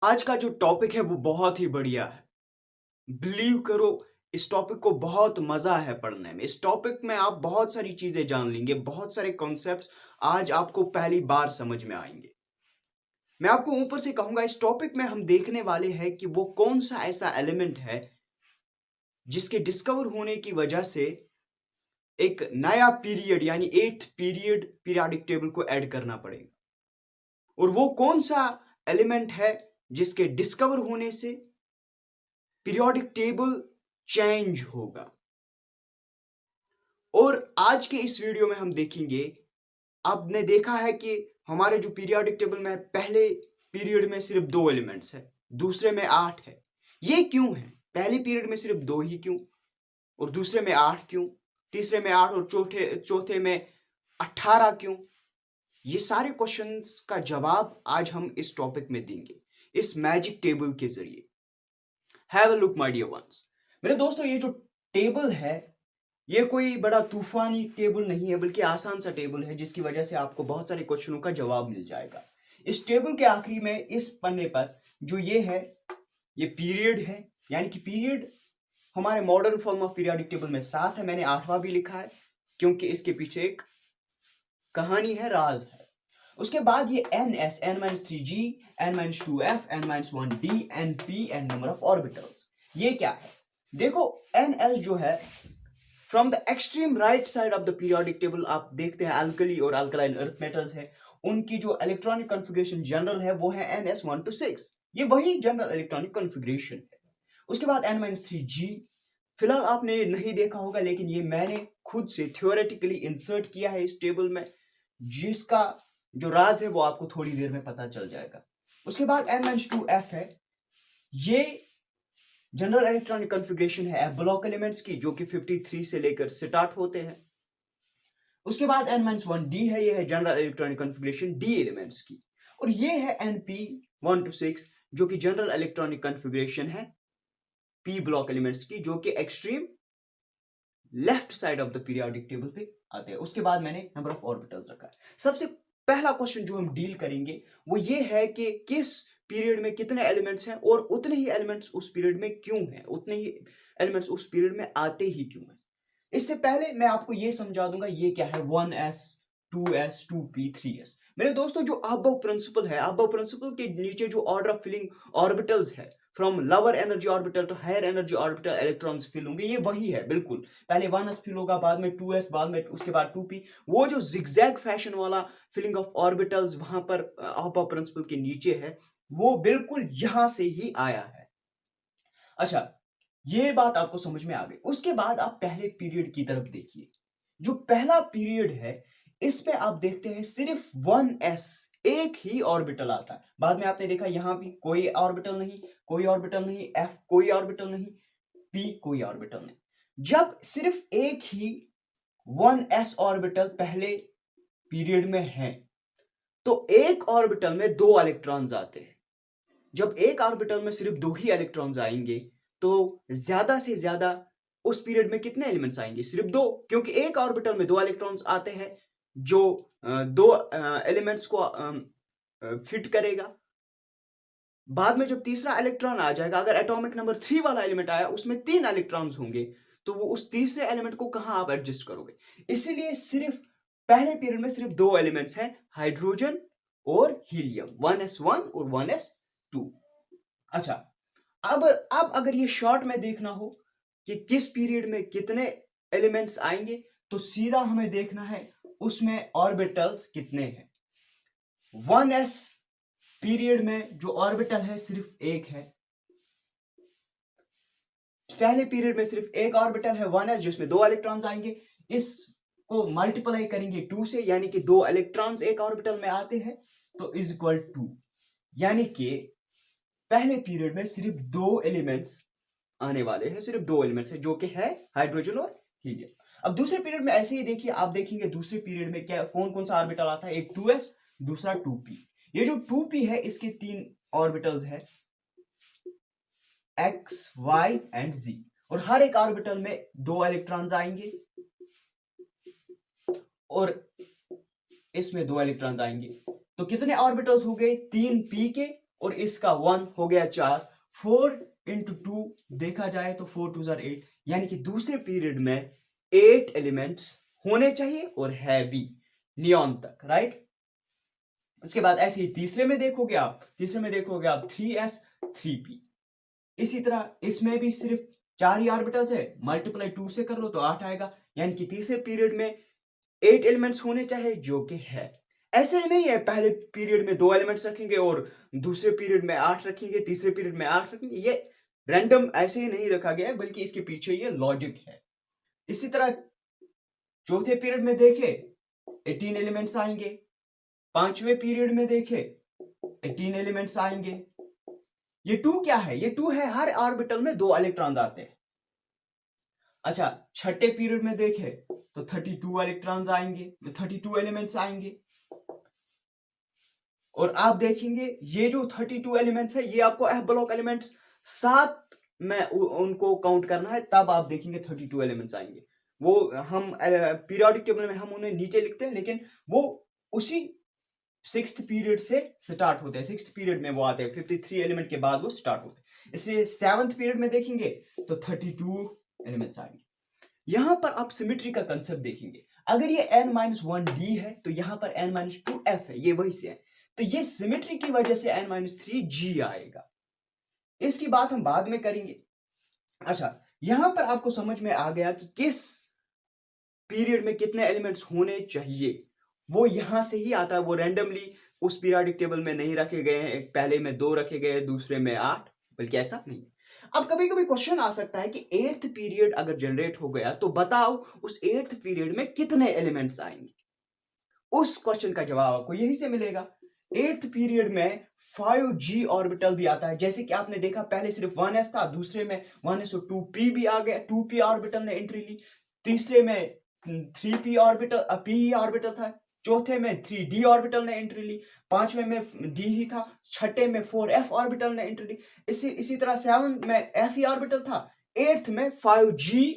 आज का जो टॉपिक है वो बहुत ही बढ़िया है। बिलीव करो, इस टॉपिक को बहुत मजा है पढ़ने में। इस टॉपिक में आप बहुत सारी चीजें जान लेंगे, बहुत सारे कॉन्सेप्ट्स आज आपको पहली बार समझ में आएंगे। मैं आपको ऊपर से कहूंगा, इस टॉपिक में हम देखने वाले हैं कि वो कौन सा ऐसा एलिमेंट है जिसके डिस्कवर होने की वजह से एक नया पीरियड यानी 8th पीरियड पीरियोडिक टेबल को ऐड करना पड़ेगा, और वो कौन सा एलिमेंट है जिसके डिस्कवर होने से पीरियोडिक टेबल चेंज होगा। और आज के इस वीडियो में हम देखेंगे, आपने देखा है कि हमारे जो पीरियोडिक टेबल में पहले पीरियड में सिर्फ 2 एलिमेंट्स है, दूसरे में 8 है। ये क्यों है? पहले पीरियड में सिर्फ 2 ही क्यों, और दूसरे में 8 क्यों, तीसरे में 8 और चौथे चौथे में 18 क्यों? ये सारे क्वेश्चंस का जवाब आज हम इस टॉपिक में देंगे, इस मैजिक टेबल के जरिए। Have a look my dear ones. मेरे दोस्तों, ये जो टेबल है ये कोई बड़ा तूफानी टेबल नहीं है, बल्कि आसान सा टेबल है जिसकी वजह से आपको बहुत सारे क्वेश्चनों का जवाब मिल जाएगा। इस टेबल के आखिरी में इस पन्ने पर जो ये है, ये पीरियड है, यानी कि पीरियड हमारे modern form of periodic table में 7 है। मैंने 8वां भी लिखा है क्योंकि इसके पीछे एक कहानी है, राज है। उसके बाद ये ns, n-3g, n-2f, n-1d, np and number of orbitals. ये क्या है? देखो, ns जो है, from the extreme right side of the periodic table आप देखते हैं अल्कली और अल्कलाइन अर्थ मेटल्स है, उनकी जो इलेक्ट्रॉनिक कॉन्फ़िगरेशन जनरल है वो है ns1 to 6। ये वही जनरल इलेक्ट्रॉनिक कॉन्फ़िगरेशन है। उसके बाद n-3g, फिलहाल आपने नहीं देखा होगा, लेकिन ये मैंने खुद से थियोरेटिकली इंसर्ट किया है इस टेबल में, जिसका जो राज है वो आपको थोड़ी देर में पता चल जाएगा। उसके बाद n-2f है, ये जनरल इलेक्ट्रॉनिक कॉन्फ़िगरेशन है एफ ब्लॉक एलिमेंट्स की, जो कि 53 से लेकर स्टार्ट होते हैं। उसके बाद n-1d है, ये है general electronic configuration D elements की। और ये है np 1 to 6, जो कि जनरल इलेक्ट्रॉनिक कॉन्फ़िगरेशन है p ब्लॉक एलिमेंट्स की, जो कि extreme left side of the periodic table पे आते हैं। उसके बाद मैंने नंबर ऑफ ऑर्बिटल्स रखा है। सबसे पहला क्वेश्चन जो हम डील करेंगे वो ये है कि किस पीरियड में कितने एलिमेंट्स हैं, और उतने ही एलिमेंट्स उस पीरियड में क्यों हैं, उतने ही एलिमेंट्स उस पीरियड में आते ही क्यों हैं। इससे पहले मैं आपको ये समझा दूंगा ये क्या है 1s, 2s, 2p, 3s। मेरे दोस्तों, जो अबव प्रिंसिपल है, अबव प्रिंसिपल के नीचे जो ऑर्डर ऑफ फिलिंग ऑर्बिटल्स है, from lower energy orbital to higher energy orbital electrons fill होंगे, ये वही है बिल्कुल। पहले 1s फिल होगा, बाद में 2s, बाद में उसके बाद 2p। वो जो जिगजैग फैशन वाला फिलिंग ऑफ ऑर्बिटल्स वहां पर अबव प्रिंसिपल के नीचे है, वो बिल्कुल यहां से ही आया है। अच्छा, ये बात आपको समझ में आ गई। उसके बाद आप पहले पीरियड की तरफ देखिए। जो पहला पीरियड है, इसमें आप देखते हैं सिर्फ 1s, एक ही ऑर्बिटल आता है। बाद में आपने देखा यहां भी कोई ऑर्बिटल नहीं, कोई ऑर्बिटल नहीं, f कोई ऑर्बिटल नहीं, p कोई ऑर्बिटल नहीं। जब सिर्फ एक ही 1s ऑर्बिटल पहले पीरियड में है, तो एक ऑर्बिटल में 2 इलेक्ट्रॉन्स आते हैं। जब एक ऑर्बिटल में सिर्फ 2 ही इलेक्ट्रॉन्स आएंगे, तो ज्यादा से ज्यादा उस पीरियड में कितने एलिमेंट्स आएंगे? सिर्फ 2, क्योंकि एक ऑर्बिटल में 2 इलेक्ट्रॉन्स आते हैं जो 2 एलिमेंट्स को फिट करेगा। बाद में जब तीसरा इलेक्ट्रॉन आ जाएगा, अगर एटॉमिक नंबर 3 वाला एलिमेंट आया, उसमें 3 इलेक्ट्रॉन्स होंगे, तो वो उस तीसरे एलिमेंट को कहां आप एडजस्ट करोगे? इसीलिए सिर्फ पहले पीरियड में सिर्फ 2 एलिमेंट्स हैं, हाइड्रोजन और हीलियम, 1s1 और 1s2। अच्छा, अब अगर ये शॉर्ट में देखना हो कि किस पीरियड में कितने एलिमेंट्स आएंगे, तो सीधा हमें देखना है उसमें ऑर्बिटल्स कितने हैं। 1s पीरियड में जो ऑर्बिटल है सिर्फ एक है। पहले पीरियड में सिर्फ एक ऑर्बिटल है 1s, जिसमें 2 इलेक्ट्रॉन्स आएंगे। इसको मल्टीप्लाई करेंगे 2 से, यानी कि 2 इलेक्ट्रॉन्स एक ऑर्बिटल में आते हैं, तो इज इक्वल टू, यानी कि पहले पीरियड में सिर्फ 2 एलिमेंट्स आने वाले हैं, सिर्फ 2 एलिमेंट्स हैं, जो कि है हाइड्रोजन और हीलियम। अब दूसरे पीरियड में ऐसे ही देखिए, आप देखेंगे दूसरे पीरियड में क्या कौन कौन सा ऑर्बिटल आता है। एक 2s, दूसरा 2p। ये जो 2p है, इसके 3 ऑर्बिटल्स है, x, y एंड z, और हर एक ऑर्बिटल में 2 इलेक्ट्रॉन्स आएंगे, और इसमें 2 इलेक्ट्रॉन्स आएंगे। तो कितने ऑर्बिटल्स हो गए? 3p के और इसका 1 हो गया 4। 4 इंटू 2 देखा जाए तो 4 2 8, यानी कि दूसरे पीरियड में 8 एलिमेंट्स होने चाहिए और है भी नियॉन तक, राइट। उसके बाद ऐसे ही तीसरे में देखोगे आप 3s 3p। इसी तरह इसमें भी सिर्फ 4 ही ऑर्बिटल्स है, मल्टीप्लाई 2 से कर लो तो 8 आएगा, यानी कि तीसरे पीरियड में 8 एलिमेंट्स होने चाहिए, जो कि है। ऐसे नहीं है पहले पीरियड में 2 एलिमेंट्स रखेंगे और दूसरे पीरियड में 8 रखेंगे, तीसरे पीरियड में 8 रखेंगे। ये रैंडम ऐसे ही नहीं रखा गया है, बल्कि इसके पीछे ये लॉजिक है। इसी तरह चौथे पीरियड में देखे 18 एलिमेंट्स आएंगे, पांचवें पीरियड में देखे 18 एलिमेंट्स आएंगे। ये 2 क्या है? ये 2 है हर ऑर्बिटल में 2 इलेक्ट्रॉन आते हैं। अच्छा, छठे पीरियड में देखे तो 32 इलेक्ट्रॉन्स आएंगे, 32 एलिमेंट्स आएंगे। और आप देखेंगे ये जो 32 एलिमेंट्स है, ये आपको एफ ब्लॉक एलिमेंट्स 7 में उनको काउंट करना है, तब आप देखेंगे 32 एलिमेंट्स आएंगे। वो हम पीरियोडिक टेबल में हम उन्हें नीचे लिखते हैं, लेकिन वो उसी 6th पीरियड से स्टार्ट होते हैं। 6th पीरियड में वो आते हैं, 53 एलिमेंट के बाद वो स्टार्ट होते हैं। इसलिए 7th पीरियड में देखेंगे तो 32 एलिमेंट्स आएंगे। यहां पर आप सिमेट्री का कंसेप्ट देखेंगे। अगर ये n-1d है तो यहां पर n-2f है, ये वही से है, तो ये सिमेट्री की वजह से n-3g आएगा। इसकी बात हम बाद में करेंगे। अच्छा, यहां पर आपको समझ में आ गया कि किस पीरियड में कितने एलिमेंट्स होने चाहिए। वो यहां से ही आता है, वो रैंडमली उस पीरियोडिक टेबल में नहीं रखे गए हैं। पहले में 2 रखे गए, दूसरे में 8, बल्कि ऐसा नहीं। अब कभी कभी क्वेश्चन आ सकता है कि 8th पीरियड अगर जनरेट हो गया तो बताओ उस 8th पीरियड में कितने एलिमेंट्स आएंगे। उस क्वेश्चन का जवाब आपको यहीं से मिलेगा। 8th पीरियड में 5g ऑर्बिटल भी आता है। जैसे कि आपने देखा पहले सिर्फ 1s था, दूसरे में 1s और 2p भी आ गया, 2p ऑर्बिटल ने एंट्री ली। तीसरे में 3p ऑर्बिटल p ऑर्बिटल था, चौथे में 3d ऑर्बिटल ने एंट्री ली, पांचवें में d ही था, छठे में 4f ऑर्बिटल ने एंट्री ली। इसी तरह 7 में f ऑर्बिटल था, 8th में 5g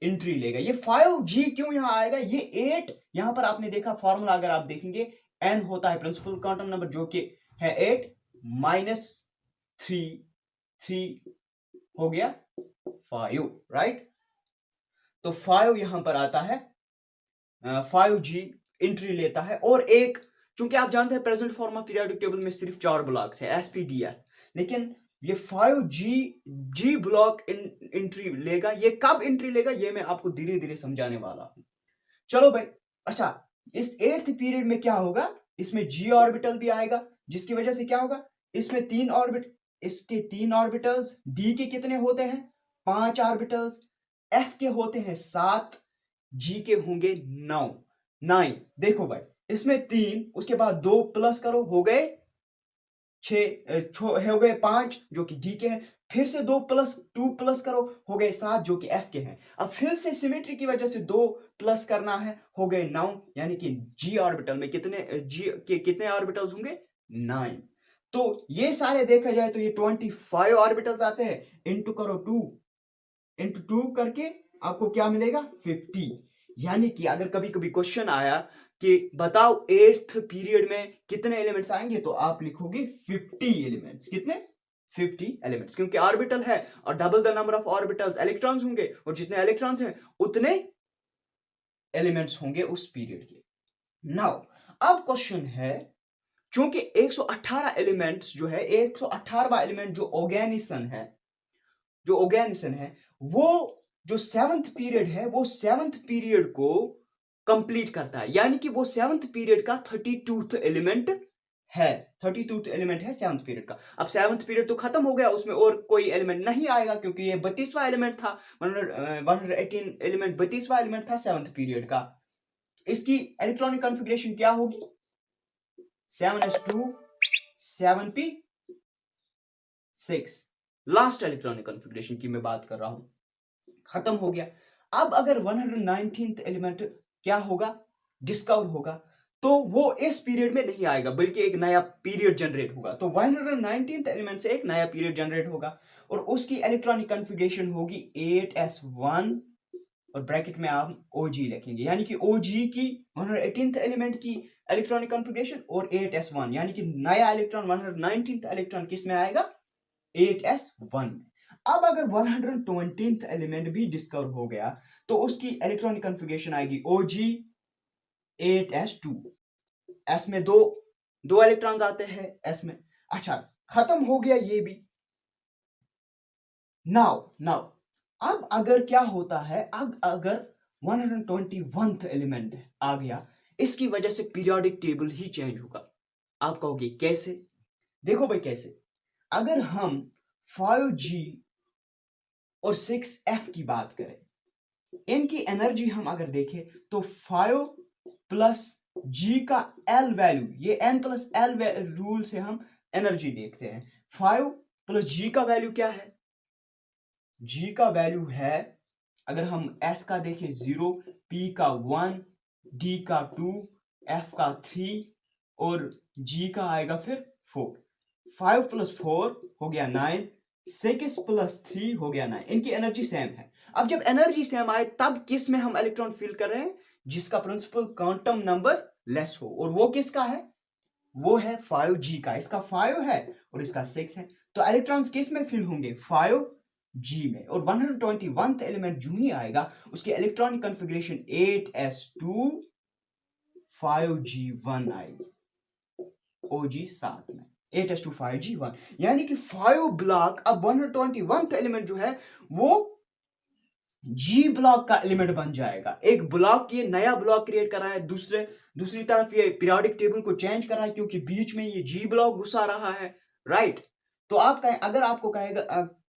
एंट्री लेगा। ये 5g क्यों यहां आएगा? ये 8 यहां पर आपने देखा फॉर्मूला, अगर आप देखेंगे n होता है प्रिंसिपल क्वांटम नंबर, जो कि है 8 माइनस 3 हो गया 5, राइट। तो 5 यहां पर आता है, 5g एंट्री लेता है। और एक, चूंकि आप जानते हैं present form of periodic table में सिर्फ 4 ब्लॉक्स है, sp-df, लेकिन ये 5g ब्लॉक एंट्री लेगा। ये कब एंट्री लेगा ये मैं आपको धीरे धीरे समझाने वाला हूं। चलो भाई, अच्छा, इस 8th पीरियड में क्या होगा? इसमें g ऑर्बिटल भी आएगा, जिसकी वजह से क्या होगा? इसमें 3 ऑर्बिट, इसके 3 ऑर्बिटल्स, d के कितने होते हैं? 5 ऑर्बिटल्स, f के होते हैं 7, g के होंगे 9। देखो भाई, इसमें 3, उसके बाद 2 प्लस करो, हो गए 6, हो गए 5 जो कि d के हैं, फिर से 2 प्लस करो, हो गए 7 जो कि f के हैं। अब फिर से सिमेट्री की वजह से 2 प्लस करना है, हो गए 9, यानी कि g ऑर्बिटल में g के कितने ऑर्बिटल्स होंगे? 9। तो ये सारे देखा जाए तो ये 25 ऑर्बिटल्स आते हैं। इंटू करो 2, इंटू 2 करके आपको क्या मिलेगा? 50। यानी कि अगर कभी कभी क्वेश्चन आया कि बताओ 8th पीरियड में कितने एलिमेंट्स आएंगे, तो आप लिखोगे 50 एलिमेंट्स। कितने? 50 एलिमेंट्स, क्योंकि ऑर्बिटल है और double the number of orbitals electrons होंगे, और जितने इलेक्ट्रॉन्स हैं उतने एलिमेंट्स होंगे उस पीरियड के। नाउ अब क्वेश्चन है, चूंकि 118 एलिमेंट्स जो है, 118वां एलिमेंट जो ऑर्गेनिसन है, वो जो 7th पीरियड है, वो 7th पीरियड को कंप्लीट करता है, यानी कि वो 7th पीरियड का 32th एलिमेंट है। 32th एलिमेंट है 7th पीरियड का। अब 7th पीरियड तो खत्म हो गया, उसमें और कोई एलिमेंट नहीं आएगा, क्योंकि ये 32वां एलिमेंट था। 118 एलिमेंट 32वां एलिमेंट था 7th पीरियड का। इसकी इलेक्ट्रॉनिक कॉन्फ़िगरेशन क्या होगी? 7s2 7p 6। Last electronic configuration की मैं बात कर रहा हूं, खत्म हो गया। अब अगर 119th एलिमेंट क्या होगा? डिस्कवर होगा, तो वो इस पीरियड में नहीं आएगा, बल्कि एक नया पीरियड जनरेट होगा। तो 119th एलिमेंट से एक नया पीरियड जनरेट होगा, और उसकी इलेक्ट्रॉनिक कॉन्फ़िगरेशन होगी 8s1 और ब्रैकेट में आप OG लिखेंगे, यानी कि OG की 118th एलिमेंट की इलेक्ट्रॉनिक कॉन्फ़िगरेशन और 8s1 यानी कि नया इलेक्ट्रॉन 119th इलेक्ट्रॉन किस में आएगा, 8s1 में। अब अगर 120th एलिमेंट भी डिस्कवर हो गया तो उसकी इलेक्ट्रॉनिक कॉन्फ़िगरेशन आएगी OG 8s2। S में दो इलेक्ट्रॉन्स आते हैं S में। अच्छा, खत्म हो गया ये भी। नाउ अब अगर क्या होता है, अब अगर 121th एलिमेंट आ गया, इसकी वजह से पीरियोडिक टेबल ही चेंज होगा। आप कहोगे कैसे? देखो भाई कैसे, अगर हम 5G और 6F की बात करें, इनकी एनर्जी हम अगर देखें तो 5 प्लस G का L वैल्यू, ये N प्लस L रूल से हम एनर्जी देखते हैं। 5 प्लस G का वैल्यू क्या है? G का वैल्यू है, अगर हम S का देखें 0, P का 1, D का 2, F का 3 और G का आएगा फिर 4। 5 प्लस 4 हो गया 9, 6 प्लस 3 हो गया 9। इनकी एनर्जी सेम है। अब जब एनर्जी सेम आए तब किस में हम इलेक्ट्रॉन फिल कर रहे हैं? जिसका प्रिंसिपल क्वांटम नंबर लेस हो, और वो किसका है? वो है 5G का। इसका 5 है और इसका 6 है, तो इलेक्ट्रॉन्स किस में फिल होंगे? 5G में। और 121th एलिमेंट जो ही आएगा उसकी इलेक्ट्रॉनिक कॉन्फ़िगरेशन 8s2 5G1 आएगी, OG साथ में 8s2 5G1, यानी कि 5 ब्लॉक। अब 121th एलिमेंट जो है वो G ब्लॉक का एलिमेंट बन जाएगा। एक ब्लॉक, ये नया ब्लॉक क्रिएट कर रहा है, दूसरी तरफ ये पीरियोडिक टेबल को चेंज कर रहा है क्योंकि बीच में ये G ब्लॉक घुसा रहा है, राइट। तो आप कहें, अगर आपको कहेगा,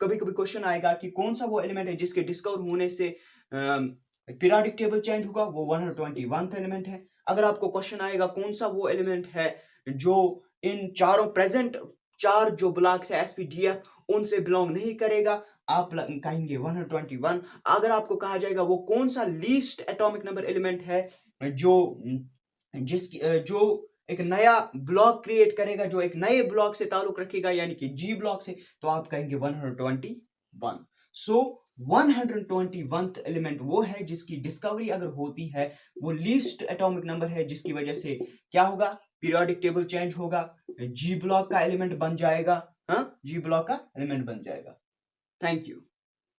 कभी कभी क्वेश्चन आएगा कि कौन सा वो एलिमेंट है जिसके डिस्कवर होने से पीरियोडिक टेबल चेंज होगा, वो 121th एलिमेंट है। अगर आपको क्वेश्चन आएगा कौन सा वो एलिमेंट है जो इन चारों प्रेजेंट 4 जो ब्लॉक्स है SPDF उनसे बिलोंग नहीं करेगा, आप कहेंगे 121। अगर आपको कहा जाएगा वो कौन सा लीस्ट एटॉमिक नंबर एलिमेंट है जो जो एक नया ब्लॉक क्रिएट करेगा, जो एक नए ब्लॉक से ताल्लुक रखेगा यानी कि G ब्लॉक से, तो आप कहेंगे 121। सो 121th एलिमेंट वो है जिसकी डिस्कवरी अगर होती है, वो लीस्ट एटॉमिक नंबर है, जिसकी वजह से क्या होगा? पीरियोडिक टेबल चेंज होगा, G ब्लॉक का एलिमेंट बन जाएगा। हाँ, G ब्लॉक का एलिमेंट बन जाएगा। Thank you.